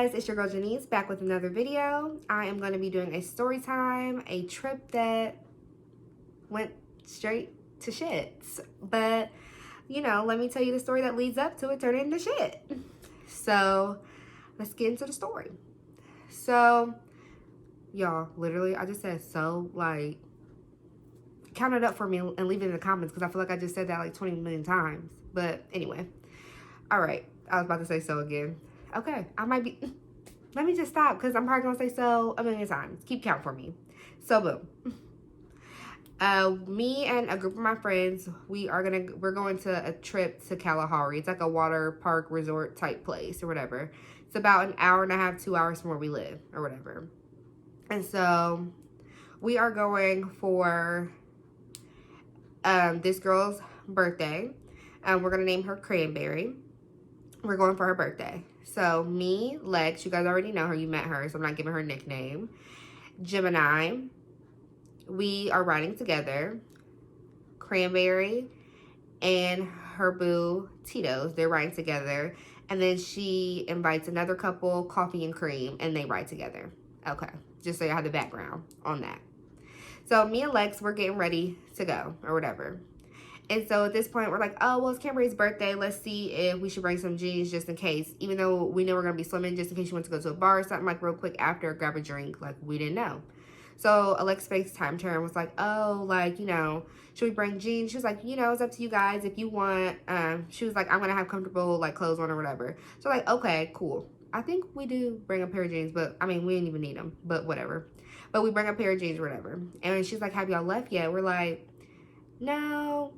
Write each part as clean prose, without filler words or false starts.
guys, it's your girl Janice back with another video. I am going to be doing a story time, a trip that went straight to shits. But, you know, let me tell you the story that leads up to it turning into shit. So, let's get into the story. So, y'all, literally, I just said so, like, count it up for me and leave it in the comments because I feel like I just said that like 20 million times. But anyway, all right, I was about to say so again. Okay, I might be, let me just stop because I'm probably gonna say so a million times. Keep count for me. So boom. Me and a group of my friends, we're going to a trip to Kalahari. It's like a water park resort type place or whatever. It's about an hour and a half, 2 hours from where we live or whatever. And so we are going for this girl's birthday. We're gonna name her Cranberry. We're going for her birthday. So me, Lex, you guys already know her, you met her, so I'm not giving her a nickname. Gemini, we are riding together. Cranberry and her boo, Tito's, they're riding together. And then she invites another couple, Coffee and Cream, and they ride together. Okay, just so you have the background on that. So me and Lex, we're getting ready to go or whatever. And so at this point, we're like, oh, well, it's Cranberry's birthday. Let's see if we should bring some jeans just in case. Even though we know we're going to be swimming, just in case she wants to go to a bar or something, like real quick after, grab a drink. Like, we didn't know. So Alex FaceTimed her and was like, oh, like, you know, should we bring jeans? She was like, you know, it's up to you guys if you want. She was like, I'm going to have comfortable, like, clothes on or whatever. So, like, okay, cool. I think we do bring a pair of jeans, but, I mean, we didn't even need them, but whatever. But we bring a pair of jeans or whatever. And she's like, have y'all left yet? We're like, no.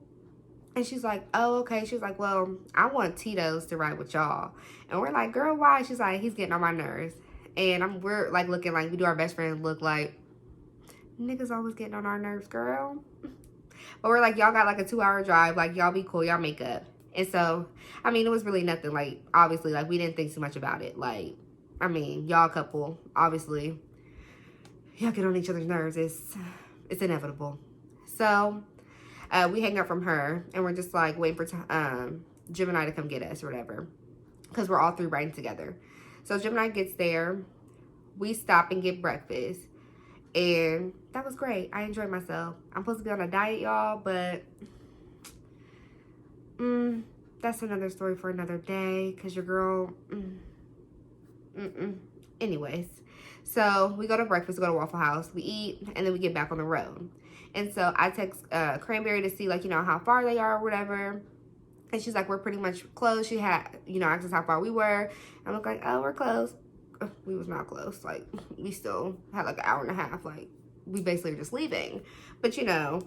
And she's like, oh, okay. She's like, well, I want Tito's to ride with y'all. And we're like, girl, why? She's like, he's getting on my nerves. And we're like looking like we do our best friend look like, niggas always getting on our nerves, girl. But we're like, y'all got like a 2-hour drive. Like, y'all be cool. Y'all make up. And so, I mean, it was really nothing. Like, obviously, like, we didn't think too much about it. Like, I mean, y'all couple, obviously, y'all get on each other's nerves. It's inevitable. So, we hang up from her, and we're just, like, waiting for Gemini to come get us or whatever. Because we're all three riding together. So, Gemini gets there. We stop and get breakfast. And that was great. I enjoyed myself. I'm supposed to be on a diet, y'all, but that's another story for another day. Because your girl, Anyways, so we go to breakfast, we go to Waffle House, we eat, and then we get back on the road. And so I text Cranberry to see, like, you know, how far they are or whatever. And she's like, we're pretty much close. She had, you know, asked us how far we were. I'm like, oh, we're close. We was not close. Like, we still had like an hour and a half. Like, we basically were just leaving. But, you know,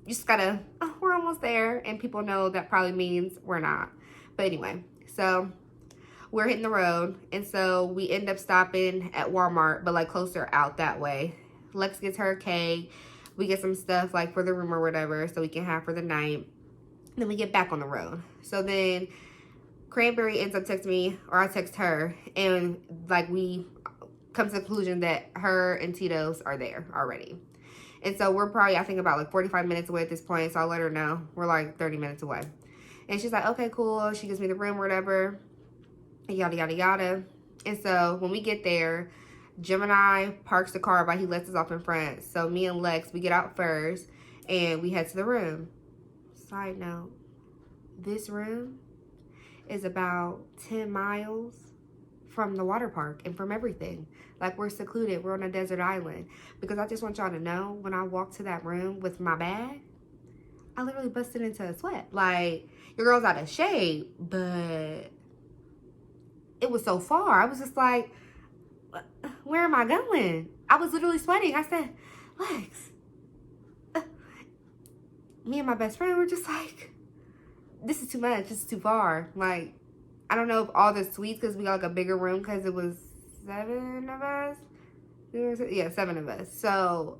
you just gotta, oh, we're almost there. And people know that probably means we're not. But anyway, so we're hitting the road. And so we end up stopping at Walmart, but like closer out that way. Lex gets her a cake. We get some stuff like for the room or whatever so we can have for the night. Then we get back on the road. So then Cranberry ends up texting me, or I text her, and like we come to the conclusion that her and Tito's are there already. And so we're probably, I think, about like 45 minutes away at this point. So I'll let her know we're like 30 minutes away. And she's like, okay, cool. She gives me the room or whatever, yada, yada, yada. And so when we get there, Gemini parks the car, but he lets us off in front. So me and Lex, we get out first, and we head to the room. Side note, this room is about 10 miles from the water park and from everything. Like, we're secluded. We're on a desert island. Because I just want y'all to know, when I walked to that room with my bag, I literally busted into a sweat. Like, your girl's out of shape, but it was so far. I was just like, where am I going? I was literally sweating. I said, Lex. Me and my best friend were just like, this is too much. This is too far. Like, I don't know if all the suites, because we got like a bigger room because it was 7 of us. Yeah, 7 of us. So,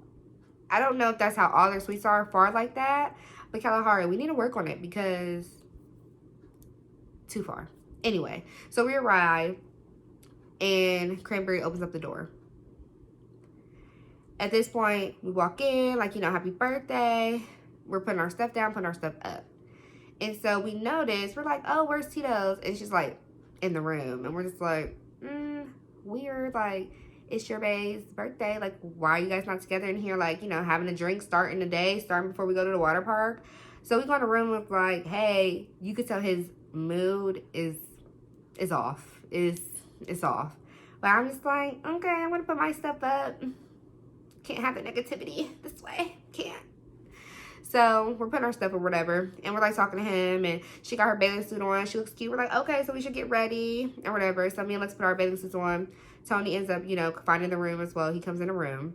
I don't know if that's how all their suites are far like that. But Kalahari, we need to work on it because too far. Anyway, so we arrive and Cranberry opens up the door. At this point, we walk in, like, you know, happy birthday. We're putting our stuff down, putting our stuff up. And so we notice, we're like, oh, where's Tito's? And she's like, in the room. And we're just like, weird. Like, it's your bae's birthday. Like, why are you guys not together in here? Like, you know, having a drink, starting the day, starting before we go to the water park. So we go in a room with like, hey, you could tell his mood is off. It's off. But I'm just like, okay, I'm gonna put my stuff up. Can't have the negativity this way. Can't. So we're putting our stuff or whatever, and we're like talking to him, and she got her bathing suit on. She looks cute. We're like, okay, so we should get ready and whatever. So me and Lex put our bathing suits on. Tony ends up, you know, finding the room as well. He comes in the room,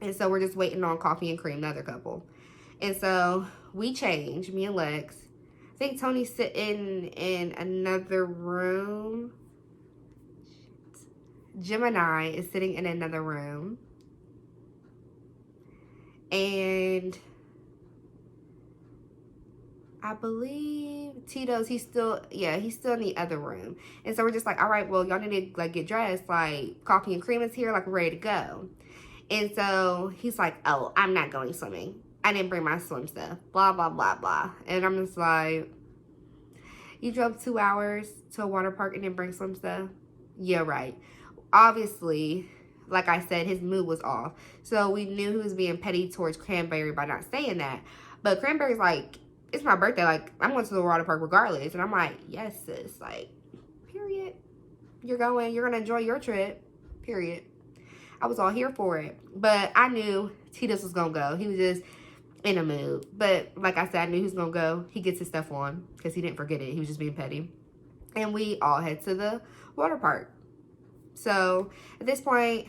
and so we're just waiting on Coffee and Cream, the other couple. And so we change, me and Lex. I think Tony's sitting in another room. Gemini is sitting in another room. And I believe Tito's, he's still in the other room. And so we're just like, all right, well, y'all need to like get dressed. Like, Coffee and Cream is here, like we're ready to go. And so he's like, oh, I'm not going swimming. I didn't bring my swim stuff. Blah, blah, blah, blah. And I'm just like, you drove 2 hours to a water park and didn't bring swim stuff? Yeah, right. Obviously, like I said, his mood was off. So we knew he was being petty towards Cranberry by not saying that. But Cranberry's like, it's my birthday. Like, I'm going to the water park regardless. And I'm like, yes, sis. Like, period. You're going to enjoy your trip. Period. I was all here for it. But I knew Titus was going to go. He was just in a mood. But like I said, I knew he was going to go. He gets his stuff on because he didn't forget it. He was just being petty. And we all head to the water park. So at this point,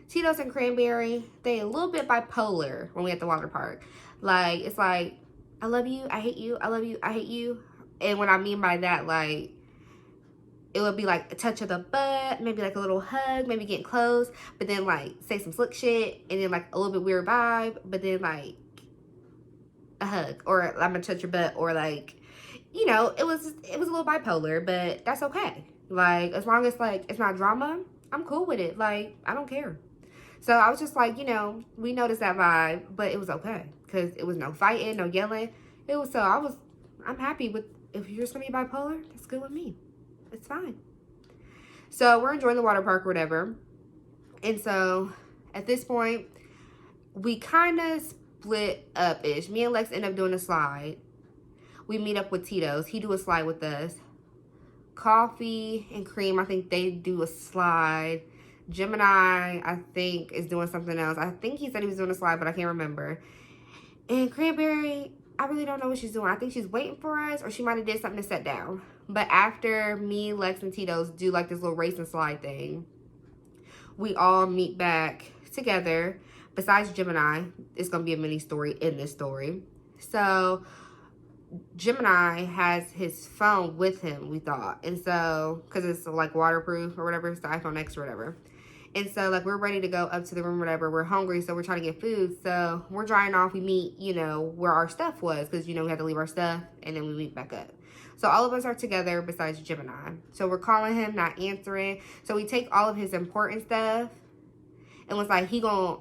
Tito's and Cranberry, they a little bit bipolar when we at the water park. Like, it's like, I love you, I hate you, I love you, I hate you. And what I mean by that, like, it would be like a touch of the butt, maybe like a little hug, maybe getting close, but then like say some slick shit, and then like a little bit weird vibe, but then like a hug, or I'm gonna touch your butt, or like, you know, it was a little bipolar, but that's okay. Like, as long as like it's not drama, I'm cool with it. Like, I don't care. So I was just like, you know, we noticed that vibe, but it was okay because it was no fighting, no yelling. It was I'm happy with, if you're just gonna be bipolar, that's good with me. It's fine. So we're enjoying the water park or whatever. And so at this point, we kind of split up-ish. Me and Lex end up doing a slide. We meet up with Tito's. He do a slide with us. Coffee and Cream, I think they do a slide. Gemini, I think, is doing something else. I think he said he was doing a slide, but I can't remember. And Cranberry, I really don't know what she's doing. I think she's waiting for us, or she might have did something to sit down. But after me, Lex, and Tito's do like this little race and slide thing, we all meet back together. Besides Gemini, it's going to be a mini story in this story. So Gemini has his phone with him, we thought. And so, because it's like waterproof or whatever, it's the iPhone X or whatever. And so, like, we're ready to go up to the room or whatever. We're hungry, so we're trying to get food. So we're drying off. We meet, you know, where our stuff was, because, you know, we had to leave our stuff, and then we meet back up. So all of us are together besides Gemini. So we're calling him, not answering. So we take all of his important stuff, and was like, he gonna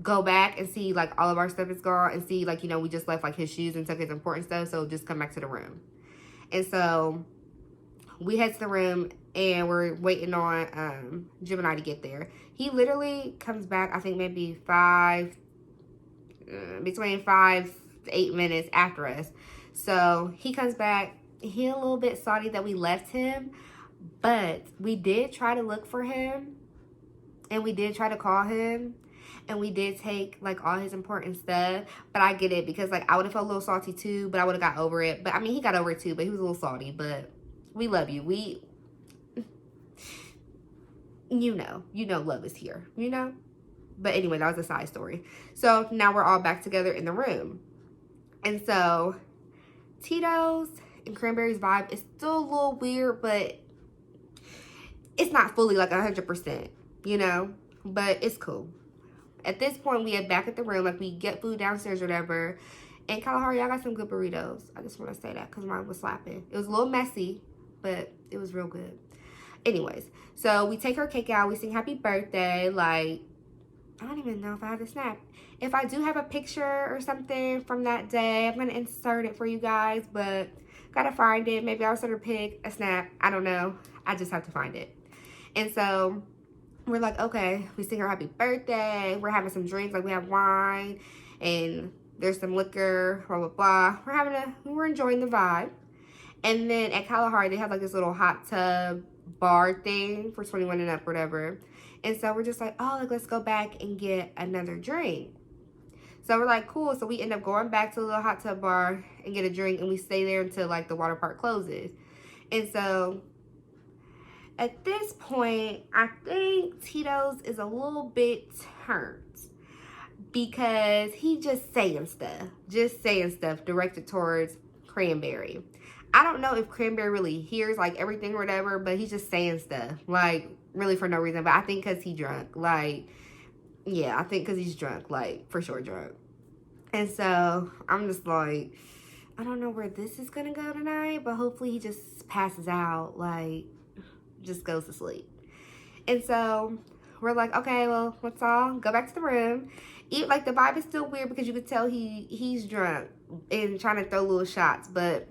go back and see, like, all of our stuff is gone, and see, like, you know, we just left, like, his shoes and took his important stuff, so just come back to the room. And so we head to the room, and we're waiting on Gemini to get there. He literally comes back, I think maybe between 5 to 8 minutes after us. So he comes back. He a little bit salty that we left him, but we did try to look for him, and we did try to call him, and we did take like all his important stuff. But I get it, because like I would have felt a little salty too, but I would have got over it. But I mean, he got over it too, but he was a little salty. But we love you. You know, love is here, you know? But anyway, that was a side story. So now we're all back together in the room. And so Tito's and Cranberry's vibe is still a little weird, but it's not fully like 100%, you know? But it's cool. At this point, we are back at the room. Like, we get food downstairs or whatever. And Kalahari, I got some good burritos. I just want to say that because mine was slapping. It was a little messy, but it was real good. Anyways, so we take her cake out. We sing happy birthday. Like, I don't even know if I have the snap. If I do have a picture or something from that day, I'm going to insert it for you guys. But got to find it. Maybe I'll sort of pick a snap. I don't know. I just have to find it. And so we're like, okay, we sing her happy birthday. We're having some drinks, like we have wine and there's some liquor, blah, blah, blah. We're enjoying the vibe. And then at Kalahari, they have like this little hot tub bar thing for 21 and up, whatever. And so we're just like, oh, like, let's go back and get another drink. So we're like, cool. So we end up going back to the little hot tub bar and get a drink, and we stay there until like the water park closes. And so at this point, I think Tito's is a little bit turned because he just saying stuff directed towards Cranberry. I don't know if Cranberry really hears like everything or whatever, but he's just saying stuff like really for no reason. But I think because he drunk, like, yeah, I think because he's drunk, like for sure drunk. And so I'm just like, I don't know where this is gonna go tonight, but hopefully he just passes out, like just goes to sleep. And so we're like, okay, well, let's all go back to the room. Like the vibe is still weird because you could tell he's drunk and trying to throw little shots, but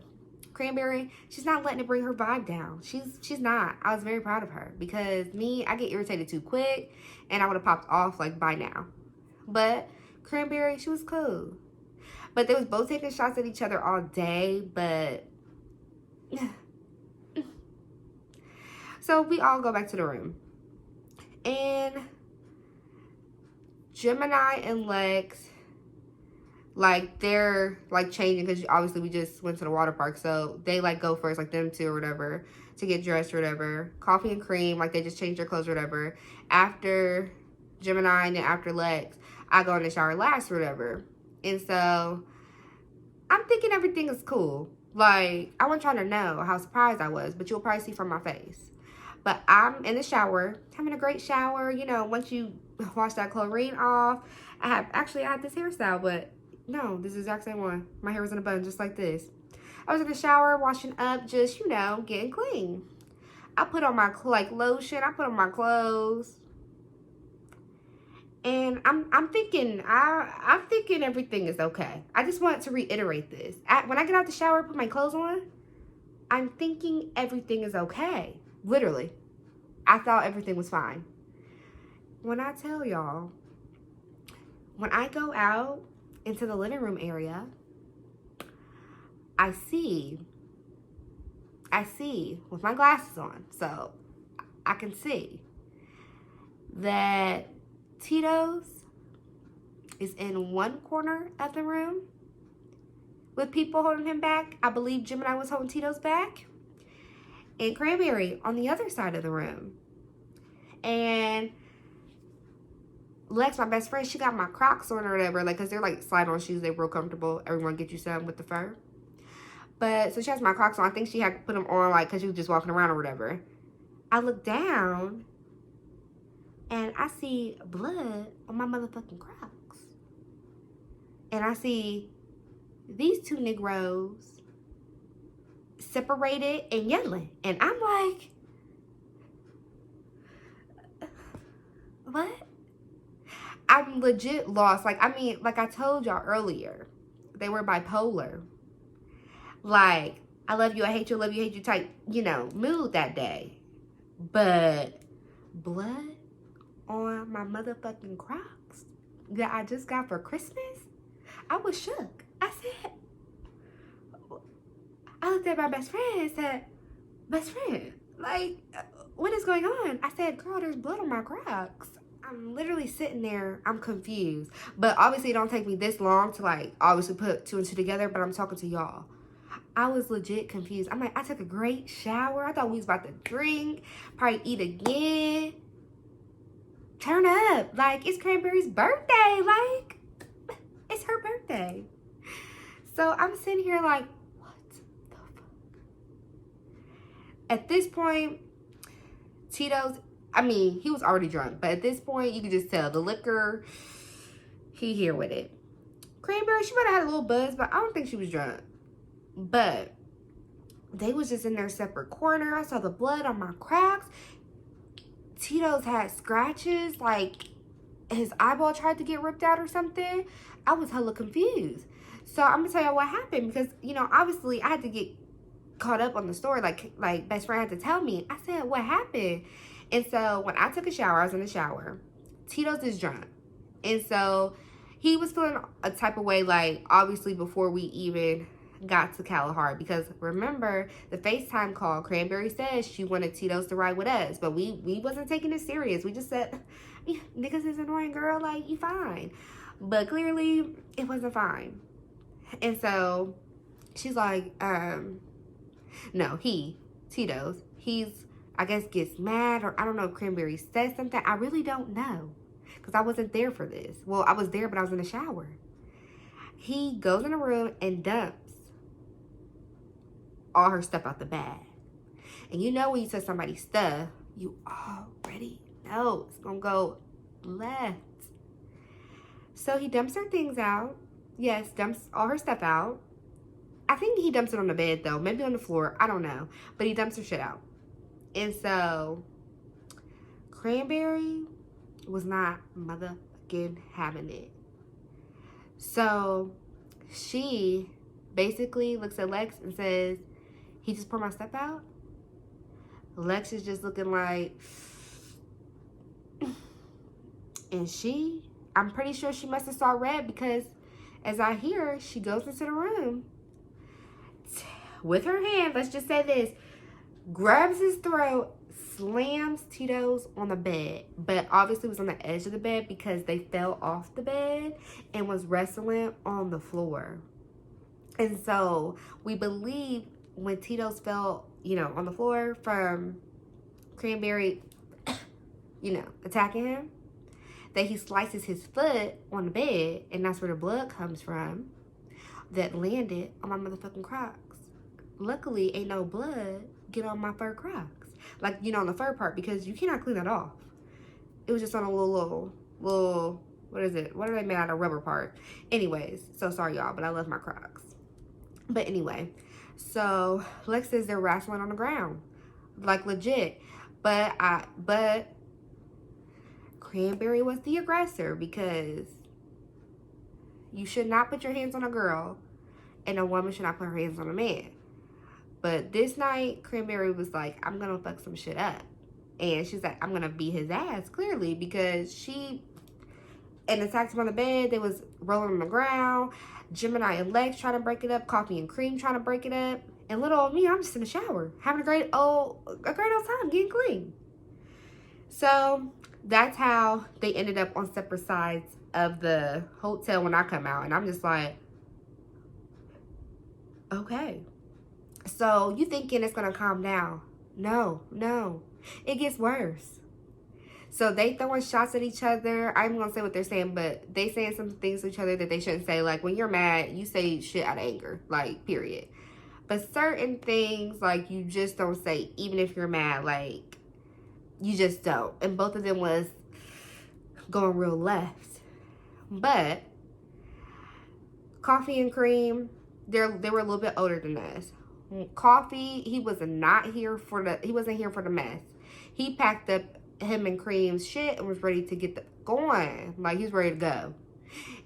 Cranberry, she's not letting it bring her vibe down. She's not. I was very proud of her because me, I get irritated too quick and I would have popped off like by now. But Cranberry, she was cool. But they was both taking shots at each other all day, but so we all go back to the room. And Gemini and Lex, like, they're, like, changing because obviously we just went to the water park. So they, like, go first, like, them two or whatever, to get dressed or whatever. Coffee and cream, like, they just change their clothes or whatever. After Gemini and then after Lex, I go in the shower last or whatever. And so I'm thinking everything is cool. Like, I wasn't trying to know how surprised I was, but you'll probably see from my face. But I'm in the shower, having a great shower. You know, once you wash that chlorine off, I had this hairstyle, but no, this is the exact same one. My hair was in a bun, just like this. I was in the shower, washing up, just, you know, getting clean. I put on my, like, lotion. I put on my clothes. And I'm thinking everything is okay. I just want to reiterate this. When I get out the shower, put my clothes on, I'm thinking everything is okay. Literally. I thought everything was fine. When I tell y'all, when I go out into the living room area, I see with my glasses on, so I can see that Tito's is in one corner of the room with people holding him back. I believe Gemini was holding Tito's back. And Cranberry on the other side of the room. And Lex, my best friend, she got my Crocs on or whatever. Like, because they're like slide-on shoes. They're real comfortable. Everyone get you some with the fur. But, so she has my Crocs on. I think she had to put them on, like, because she was just walking around or whatever. I look down, and I see blood on my motherfucking Crocs. And I see these two Negroes separated and yelling. And I'm like, what? I'm legit lost. Like, I mean, like I told y'all earlier, they were bipolar. Like, I love you, I hate you type, you know, mood that day. But blood on my motherfucking Crocs that I just got for Christmas? I was shook. I looked at my best friend and said, best friend, like, what is going on? I said, girl, there's blood on my Crocs. I'm literally sitting there. I'm confused. But obviously, it don't take me this long to, like, obviously put two and two together, but I'm talking to y'all. I was legit confused. I'm like, I took a great shower. I thought we was about to drink, probably eat again. Turn up. Like, it's Cranberry's birthday. Like, it's her birthday. So I'm sitting here like, at this point, Tito's, I mean, he was already drunk. But at this point, you could just tell the liquor, he here with it. Cranberry, she might have had a little buzz, but I don't think she was drunk. But they was just in their separate corner. I saw the blood on my Crocs. Tito's had scratches, like his eyeball tried to get ripped out or something. I was hella confused. So I'm going to tell you what happened because, you know, obviously I had to get caught up on the story, like best friend had to tell me. I said, what happened? And so when I took a shower, I was in the shower. Tito's is drunk. And so he was feeling a type of way, like, obviously before we even got to Kalahari. Because remember, the FaceTime call, Cranberry said she wanted Tito's to ride with us. But we wasn't taking it serious. We just said, niggas is annoying, girl. Like, you fine. But clearly, it wasn't fine. And so she's like, no, Tito's, he's, I guess, gets mad, or I don't know if Cranberry said something. I really don't know, because I wasn't there for this. Well, I was there, but I was in the shower. He goes in the room and dumps all her stuff out the bag. And you know when you say somebody's stuff, you already know it's going to go left. So he dumps her things out. Yes, dumps all her stuff out. I think he dumps it on the bed, though. Maybe on the floor. I don't know. But he dumps her shit out. And so, Cranberry was not motherfucking having it. So, she basically looks at Lex and says, he just poured my stuff out? Lex is just looking like... And I'm pretty sure she must have saw red, because as I hear, she goes into the room with her hand, let's just say this, grabs his throat, slams Tito's on the bed, but obviously was on the edge of the bed because they fell off the bed and was wrestling on the floor. And so we believe when Tito's fell, on the floor from Cranberry, attacking him, that he slices his foot on the bed, and that's where the blood comes from that landed on my motherfucking Crocs. Luckily, ain't no blood get on my fur Crocs. Like, on the fur part, because you cannot clean that off. It was just on a little, what is it? What are they made out of? Rubber part. Anyways, so sorry, y'all, but I love my Crocs. But anyway, so Lex says they're wrestling on the ground. Like, legit. But Cranberry was the aggressor, because you should not put your hands on a girl, and a woman should not put her hands on a man. But this night, Cranberry was like, I'm going to fuck some shit up. And she's like, I'm going to beat his ass, clearly, because and attacked him on the bed. They was rolling on the ground. Gemini and Lex trying to break it up. Coffee and Cream trying to break it up. And little old me, I'm just in the shower, having a great old time, getting clean. So that's how they ended up on separate sides of the hotel when I come out. And I'm just like, okay. So you thinking it's going to calm down. No. It gets worse. So they throwing shots at each other. I'm going to say what they're saying, but they saying some things to each other that they shouldn't say. Like, when you're mad, you say shit out of anger. Like, period. But certain things, like, you just don't say, even if you're mad. Like, you just don't. And both of them was going real left. But Coffee and Cream, they were a little bit older than us. Coffee, he wasn't here for the mess. He packed up him and Cream's shit and was ready to get going. Like, he was ready to go.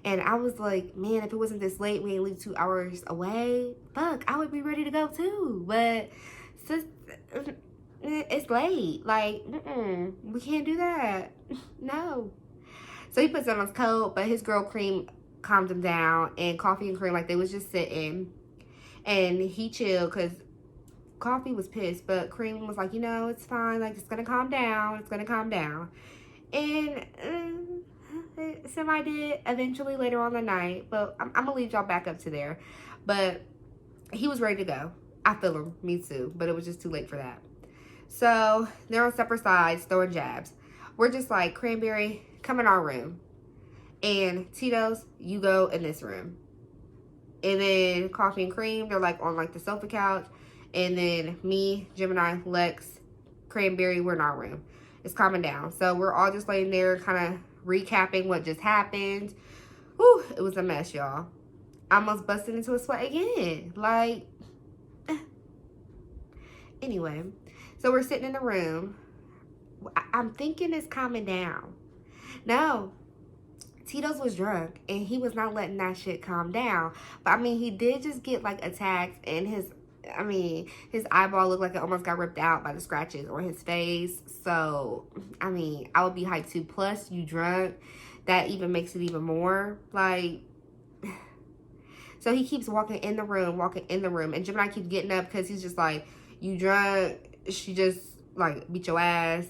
And I was like, man, if it wasn't this late, we ain't leave 2 hours away. Fuck, I would be ready to go too. But it's late. Like, we can't do that. No. So he puts on his coat, but his girl Cream calmed him down. And Coffee and Cream, like, they was just sitting. And he chilled, because Coffee was pissed. But Cream was like, it's fine. Like, it's going to calm down. It's going to calm down. And semi did eventually later on the night. But I'm going to lead y'all back up to there. But he was ready to go. I feel him. Me too. But it was just too late for that. So they're on separate sides, throwing jabs. We're just like, Cranberry, come in our room. And Tito's, you go in this room. And then Coffee and Cream, they're like on like the sofa couch. And then me, Gemini, Lex, Cranberry, we're in our room. It's calming down. So we're all just laying there kind of recapping what just happened. Whew, it was a mess, y'all. I almost busted into a sweat again. Like, anyway. So we're sitting in the room. I'm thinking it's calming down. No. Tito's was drunk, and he was not letting that shit calm down. But, I mean, he did just get, like, attacked, and I mean, his eyeball looked like it almost got ripped out by the scratches on his face. So, I mean, I would be hyped too. Plus, you drunk. That even makes it even more. Like, so he keeps walking in the room. And Gemini keeps getting up because he's just like, you drunk. She just, like, beat your ass.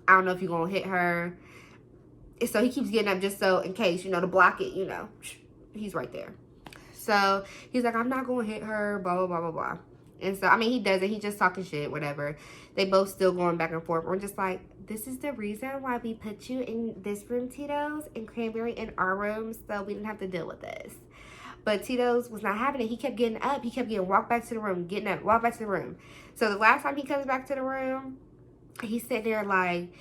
I don't know if you're going to hit her. And so he keeps getting up just so in case, you know, to block it, you know. He's right there. So he's like, I'm not going to hit her, blah, blah, blah, blah, blah. And so, I mean, he doesn't. He's just talking shit, whatever. They both still going back and forth. We're just like, this is the reason why we put you in this room, Tito's, and Cranberry in our room, so we didn't have to deal with this. But Tito's was not having it. He kept getting up. He kept getting walked back to the room, getting up, walk back to the room. So the last time he comes back to the room, he's sitting there like,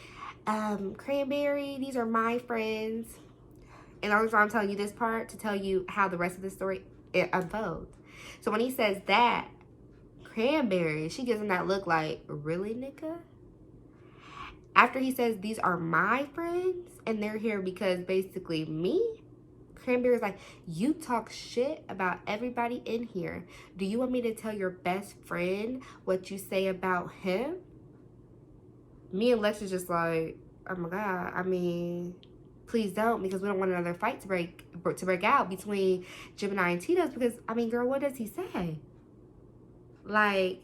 Cranberry, these are my friends. And the only reason I'm telling you this part to tell you how the rest of the story it unfolds. So when he says that, Cranberry, she gives him that look like, really, nigga? After he says, these are my friends, and they're here because basically me, Cranberry's like, you talk shit about everybody in here. Do you want me to tell your best friend what you say about him? Me and Lex is just like, oh my God, I mean, please don't, because we don't want another fight to break out between Gemini and Tito's, because, I mean, girl, what does he say? Like,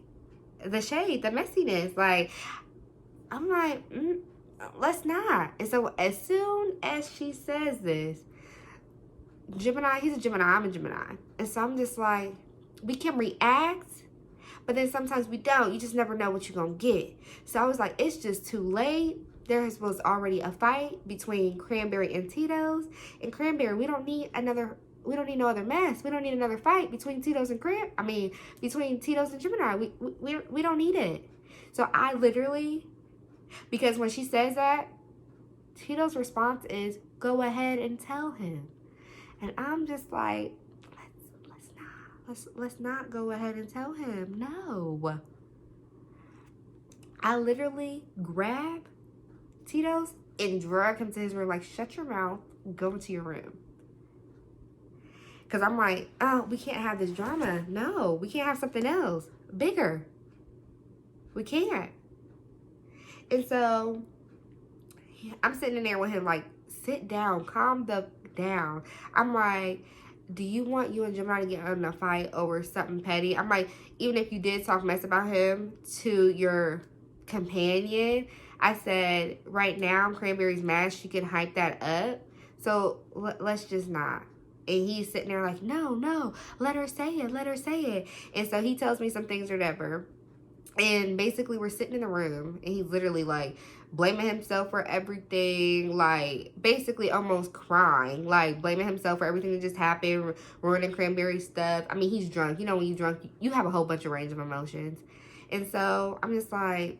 the shade, the messiness, like, I'm like, let's not. And so as soon as she says this, Gemini, he's a Gemini, I'm a Gemini. And so I'm just like, we can react, but then sometimes we don't. You just never know what you're going to get. So I was like, it's just too late. There was already a fight between Cranberry and Tito's. And Cranberry, we don't need no other mess. We don't need another fight between Tito's and between Tito's and Gemini. We don't need it. So I literally, because when she says that, Tito's response is, go ahead and tell him. And I'm just like, let's not go ahead and tell him. No. I literally grab Tito's and drag him to his room, like, shut your mouth, go into your room. Because I'm like, oh, we can't have this drama. No, we can't have something else bigger. We can't. And so I'm sitting in there with him, like, sit down, calm down. I'm like, do you want you and Gemini to get in a fight over something petty? I'm like, even if you did talk mess about him to your companion, I said, right now, Cranberry's mad. She can hype that up. So let's just not. And he's sitting there like, no, let her say it. And so he tells me some things or whatever. And basically, we're sitting in the room, and he's literally, like, blaming himself for everything, like, basically almost crying, like, blaming himself for everything that just happened, ruining Cranberry stuff. I mean, he's drunk. You know, when you're drunk, you have a whole bunch of range of emotions. And so I'm just like,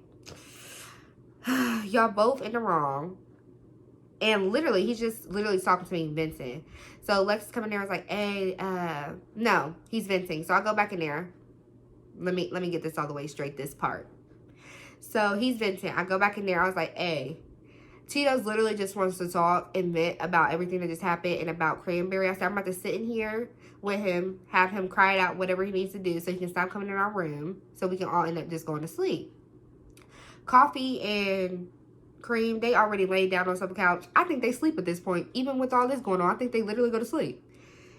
y'all both in the wrong. And literally, he's just literally talking to me, venting. So Lex is coming there and was like, hey, no, he's venting. So I go back in there. Let me get this all the way straight, this part. So he's venting. I go back in there. I was like, hey, Tito's literally just wants to talk and vent about everything that just happened and about Cranberry. I said, I'm about to sit in here with him, have him cry it out, whatever he needs to do so he can stop coming in our room so we can all end up just going to sleep. Coffee and Cream, they already laid down on some couch. I think they sleep at this point. Even with all this going on, I think they literally go to sleep.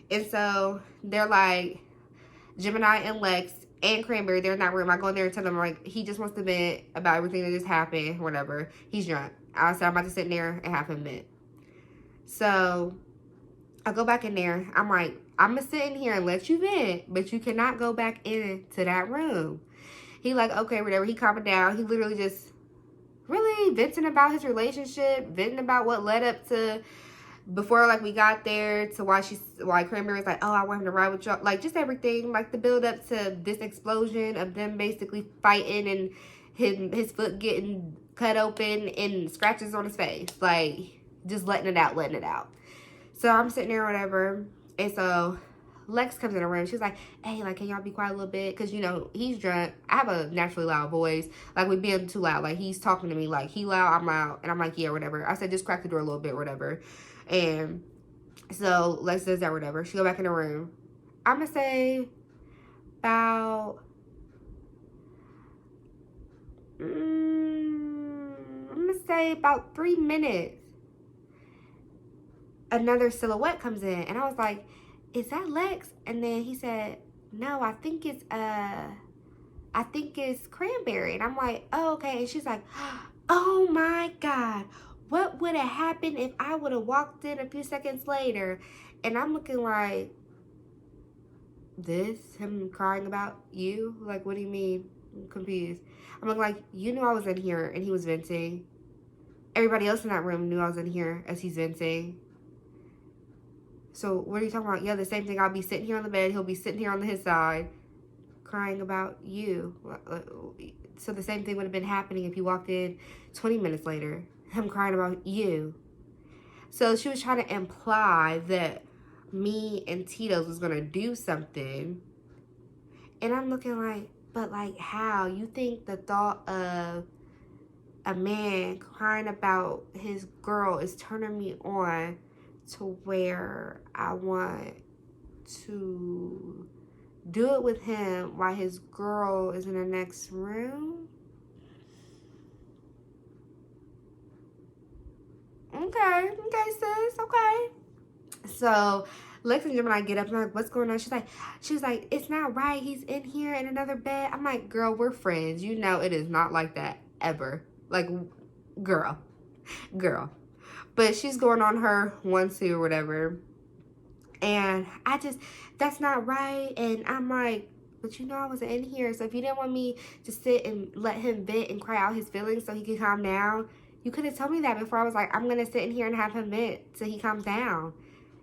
And so they're like, Gemini and Lex and Cranberry, they're in that room. I go in there and tell them, like, he just wants to vent about everything that just happened, whatever. He's drunk. I said, I'm about to sit in there and have him vent. So I go back in there. I'm like, I'm going to sit in here and let you vent, but you cannot go back into that room. He like, okay, whatever. He calmed down. He literally just really venting about his relationship, venting about what led up to before, like, we got there, to why Cranberry was like, oh, I want him to ride with y'all. Like, just everything, like, the build up to this explosion of them basically fighting and his foot getting cut open and scratches on his face. Like, just letting it out. So I'm sitting there or whatever. And so Lex comes in the room. She's like, hey, like, can y'all be quiet a little bit? Because, you know, he's drunk. I have a naturally loud voice. Like, we being too loud. Like, he's talking to me. Like, he loud, I'm loud. And I'm like, yeah, whatever. I said, just crack the door a little bit, whatever. And so Lex does that, whatever. She go back in the room. I'm going to say about I'm gonna say about 3 minutes, another silhouette comes in, and I was like, is that Lex? And then he said, no, I think it's Cranberry. And I'm like, oh, okay. And she's like, oh my God, what would have happened if I would have walked in a few seconds later? And I'm looking like, him crying about you? Like, what do you mean? I'm confused. I'm like, you knew I was in here and he was venting. Everybody else in that room knew I was in here as he's venting. So what are you talking about? Yeah, the same thing. I'll be sitting here on the bed. He'll be sitting here on his side crying about you. So the same thing would have been happening if you walked in 20 minutes later. Him crying about you. So she was trying to imply that me and Tito's was going to do something. And I'm looking like, but like how? You think the thought of a man crying about his girl is turning me on to where I want to do it with him while his girl is in the next room? Okay, sis, okay. So Lex and Gemini get up and I'm like, what's going on? She's like, it's not right. He's in here in another bed. I'm like, girl, we're friends. You know it is not like that ever. Like, girl. But she's going on her 1-2 or whatever. And that's not right. And I'm like, but you know I wasn't in here. So if you didn't want me to sit and let him vent and cry out his feelings so he could calm down, you could have told me that before. I was like, I'm going to sit in here and have him vent so he calms down.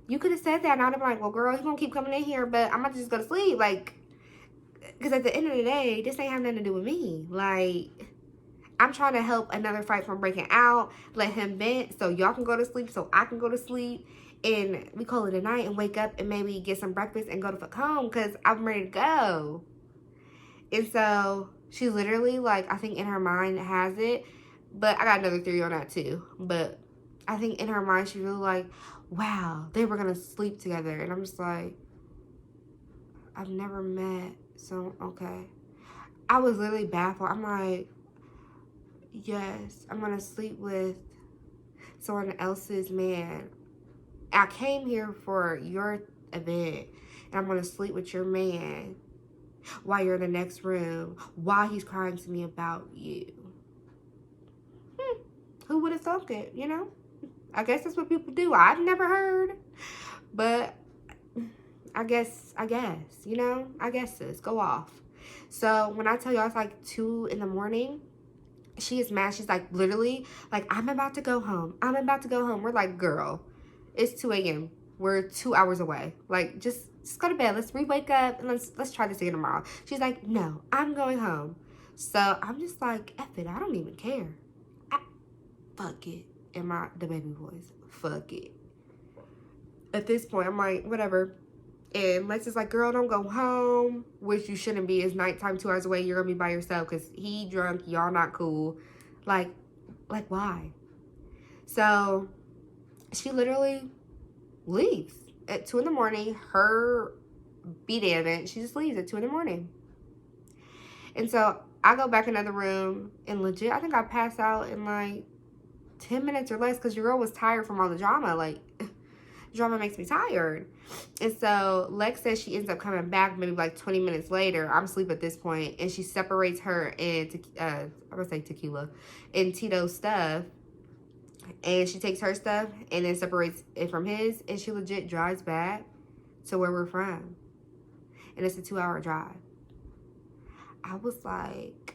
You could have said that, and I'd have been like, well, girl, he's going to keep coming in here, but I'm about to just go to sleep. Like, because at the end of the day, this ain't have nothing to do with me. Like, I'm trying to help another fight from breaking out, let him vent so y'all can go to sleep, so I can go to sleep, and we call it a night and wake up and maybe get some breakfast and go to fuck home because I'm ready to go. And so she literally, like, I think in her mind has it, but I got another theory on that too. But I think in her mind, she really like, wow, they were going to sleep together. And I'm just like, I've never met, so okay. I was literally baffled. I'm like, yes, I'm going to sleep with someone else's man. I came here for your event, and I'm going to sleep with your man while you're in the next room, while he's crying to me about you. Who would have thunk it, you know? I guess that's what people do. I've never heard, but I guess, you know? I guess, sis, go off. So when I tell y'all it's like 2 in the morning, she is mad. She's like, literally, like, I'm about to go home. We're like, girl, it's 2 a.m. We're 2 hours away. Like, just go to bed. Let's wake up and let's try this again tomorrow. She's like, no, I'm going home. So I'm just like, F it. I don't even care. Fuck it. In the baby voice. Fuck it. At this point, I'm like, whatever. And Lex is like, girl, don't go home. Which you shouldn't be. It's nighttime, 2 hours away. You're going to be by yourself because he drunk. Y'all not cool. Like, why? So she literally leaves at 2 in the morning. Her be damn it. She just leaves at 2 in the morning. And so I go back in another room and legit, I think I passed out in like 10 minutes or less because your girl was tired from all the drama. Like, drama makes me tired. And so Lex says she ends up coming back maybe like 20 minutes later. I'm asleep at this point, and she separates her and I'm gonna say tequila and Tito's stuff, and she takes her stuff and then separates it from his, and she legit drives back to where we're from, and it's a 2-hour drive. I was like,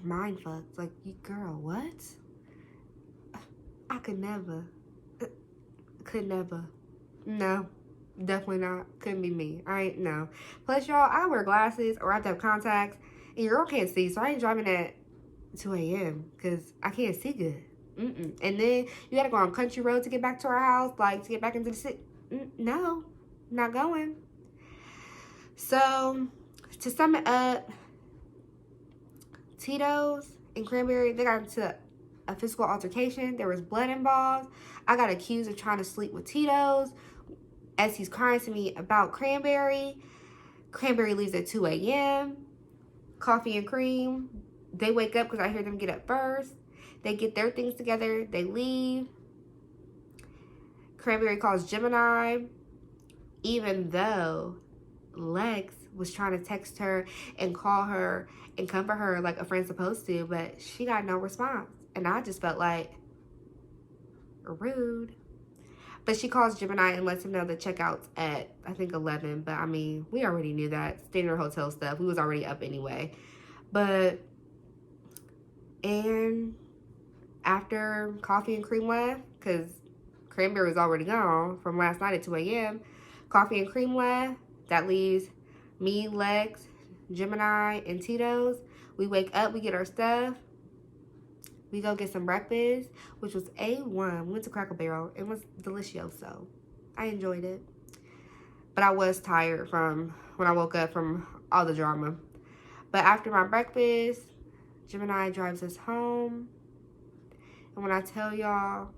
mind fucked. Like, you girl, what? I could never. No, definitely not. Couldn't be me. No. Plus, y'all, I wear glasses or I have to have contacts, and your girl can't see, so I ain't driving at 2 a.m. because I can't see good. And then you gotta go on country road to get back to our house, like to get back into the city. No, not going. So, to sum it up, Tito's and Cranberry, they got into a physical altercation. There was blood involved. I got accused of trying to sleep with Tito's as he's crying to me about Cranberry. Cranberry leaves at 2 a.m. Coffee and cream. they wake up because I hear them get up first. They get their things together. They leave. Cranberry calls Gemini, even though Lex was trying to text her and call her and comfort her like a friend's supposed to, but she got no response. And I just felt like rude. But she calls Gemini and lets him know the checkout's at, I think, 11. But, I mean, we already knew that. Standard hotel stuff. We was already up anyway. But, and after Coffee and Cream left, because Cranberry was already gone from last night at 2 a.m., Coffee and Cream left. That leaves me, Lex, Gemini, and Tito's. We wake up. We get our stuff. We go get some breakfast, which was A1. We went to Cracker Barrel. It was delicioso. I enjoyed it. But I was tired from when I woke up from all the drama. But after my breakfast, Gemini drives us home. And when I tell y'all,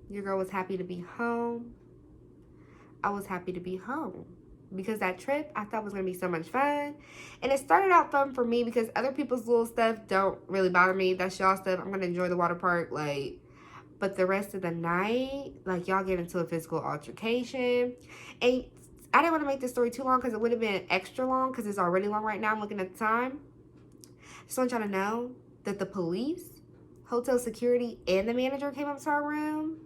your girl was happy to be home, I was happy to be home. Because that trip, I thought was going to be so much fun. And it started out fun for me because other people's little stuff don't really bother me. That's y'all stuff. I'm going to enjoy the water park. Like, but the rest of the night, like, y'all get into a physical altercation. And I didn't want to make this story too long because it would have been extra long because it's already long right now. I'm looking at the time. Just want y'all to know that the police, hotel security, and the manager came up to our room.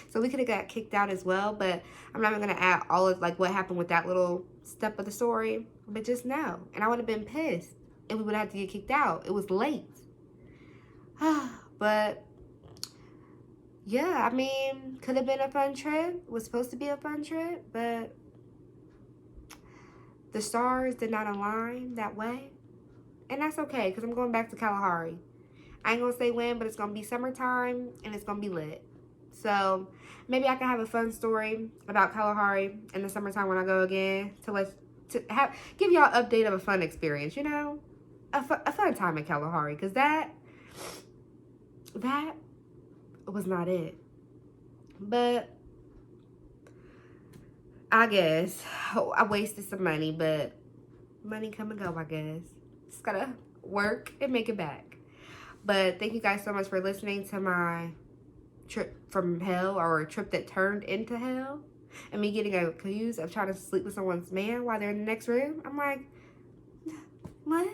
So we could have got kicked out as well, but I'm not even going to add all of like what happened with that little step of the story. But just know. And I would have been pissed. And we would have had to get kicked out. It was late. But yeah, I mean, could have been a fun trip. It was supposed to be a fun trip, but the stars did not align that way. And that's okay, because I'm going back to Kalahari. I ain't going to say when, but it's going to be summertime and it's going to be lit. So maybe I can have a fun story about Kalahari in the summertime when I go again to give y'all an update of a fun experience, you know, a fun time at Kalahari, because that was not it. But I guess I wasted some money, but money come and go, I guess. Just gotta work and make it back. But thank you guys so much for listening to my trip from hell, or a trip that turned into hell, and me getting accused of trying to sleep with someone's man while they're in the next room. I'm like, what?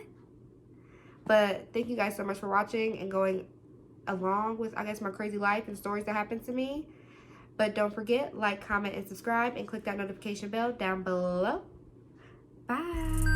But thank you guys so much for watching and going along with, I guess, my crazy life and stories that happened to me. But don't forget, like, comment, and subscribe, and click that notification bell down below. Bye.